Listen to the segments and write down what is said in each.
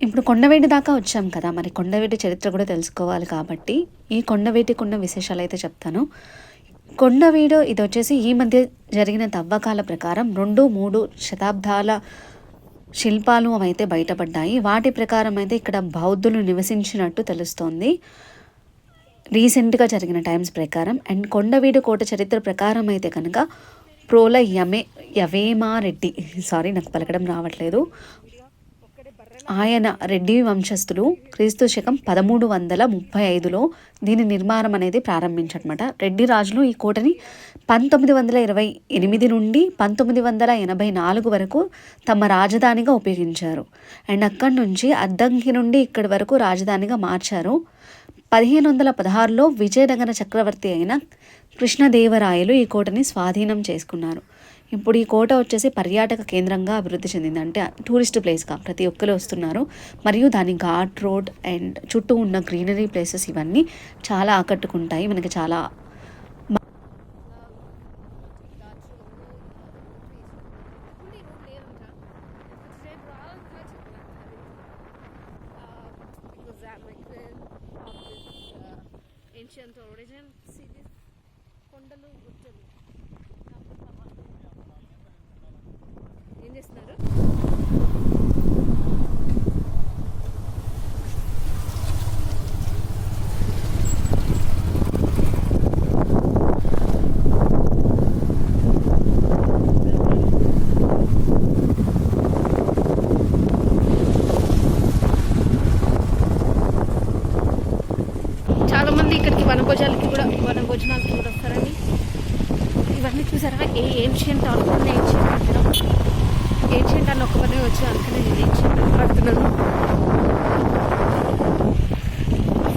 ఇప్పుడు కొండవీటి దాకా వచ్చాం కదా, మరి కొండవీటి చరిత్ర కూడా తెలుసుకోవాలి కాబట్టి ఈ కొండవీటికి ఉన్న విశేషాలు అయితే చెప్తాను. కొండవీడు ఇది వచ్చేసి ఈ మధ్య జరిగిన తవ్వకాల ప్రకారం 2-3 శతాబ్దాల శిల్పాలు అవైతే బయటపడ్డాయి. వాటి ప్రకారం అయితే ఇక్కడ బౌద్ధులు నివసించినట్టు తెలుస్తోంది రీసెంట్గా జరిగిన టైమ్స్ ప్రకారం. అండ్ కొండవీడు కోట చరిత్ర ప్రకారం అయితే కనుక ప్రోల యవేమారెడ్డి, సారీ నాకు పలకడం రావట్లేదు, ఆయన రెడ్డి వంశస్థులు క్రీస్తు శకం 1335లో దీని నిర్మాణం అనేది ప్రారంభించనమాట. రెడ్డి రాజులు ఈ కోటని 1928 నుండి 1984 వరకు తమ రాజధానిగా ఉపయోగించారు. అండ్ అక్కడి నుంచి అద్దంకి నుండి ఇక్కడి వరకు రాజధానిగా మార్చారు. 1516లో విజయనగర చక్రవర్తి అయిన కృష్ణదేవరాయలు ఈ కోటని స్వాధీనం చేసుకున్నారు. ఇప్పుడు ఈ కోట వచ్చేసి పర్యాటక కేంద్రంగా అభివృద్ధి చెందింది, అంటే టూరిస్ట్ ప్లేస్గా ప్రతి ఒక్కరు వస్తున్నారు. మరియు దాని ఘాట్ రోడ్ అండ్ చుట్టూ ఉన్న గ్రీనరీ ప్లేసెస్ ఇవన్నీ చాలా ఆకట్టుకుంటాయి మనకి. చాలా కొండలు గుట్టలు ఏం చేస్తున్నారు? చాలామంది ఇక్కడికి వనభోజనాలకి కూడా వస్తారండి. ఇవన్నీ చూసారా, ఏన్షియంట్ అనుకున్న ఏన్షియంట్ అని ఒక్కనే వచ్చి అనుకునే నేను ఏన్షియంట్ పడుతున్నాను.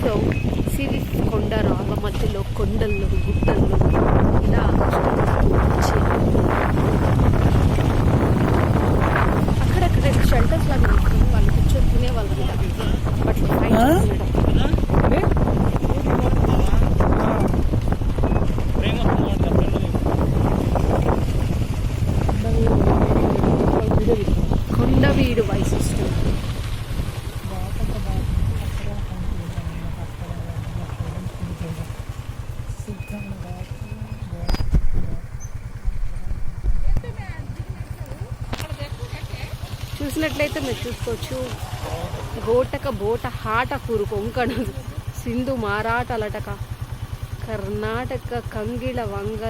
సో సిరీస్ కొండ రాళ్ళ మధ్యలో కొండలు గుట్టలు ఇలా వచ్చి అక్కడక్కడ షెల్టర్స్ లాగా తీసుకుని వాళ్ళు కూర్చొని తినేవాళ్ళు. బట్ కొండవీడు వైశిష్టం చూసినట్లయితే మీరు చూసుకోవచ్చు. గోటక బోట హాట కూరు కొంకణ సింధు మారాటలటక కర్ణాటక కంగిళ వంగ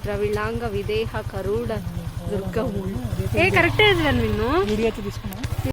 ద్రవిళాంగ విదేహ కరుడ దుర్గము. ఏ కరెక్టే నిన్ను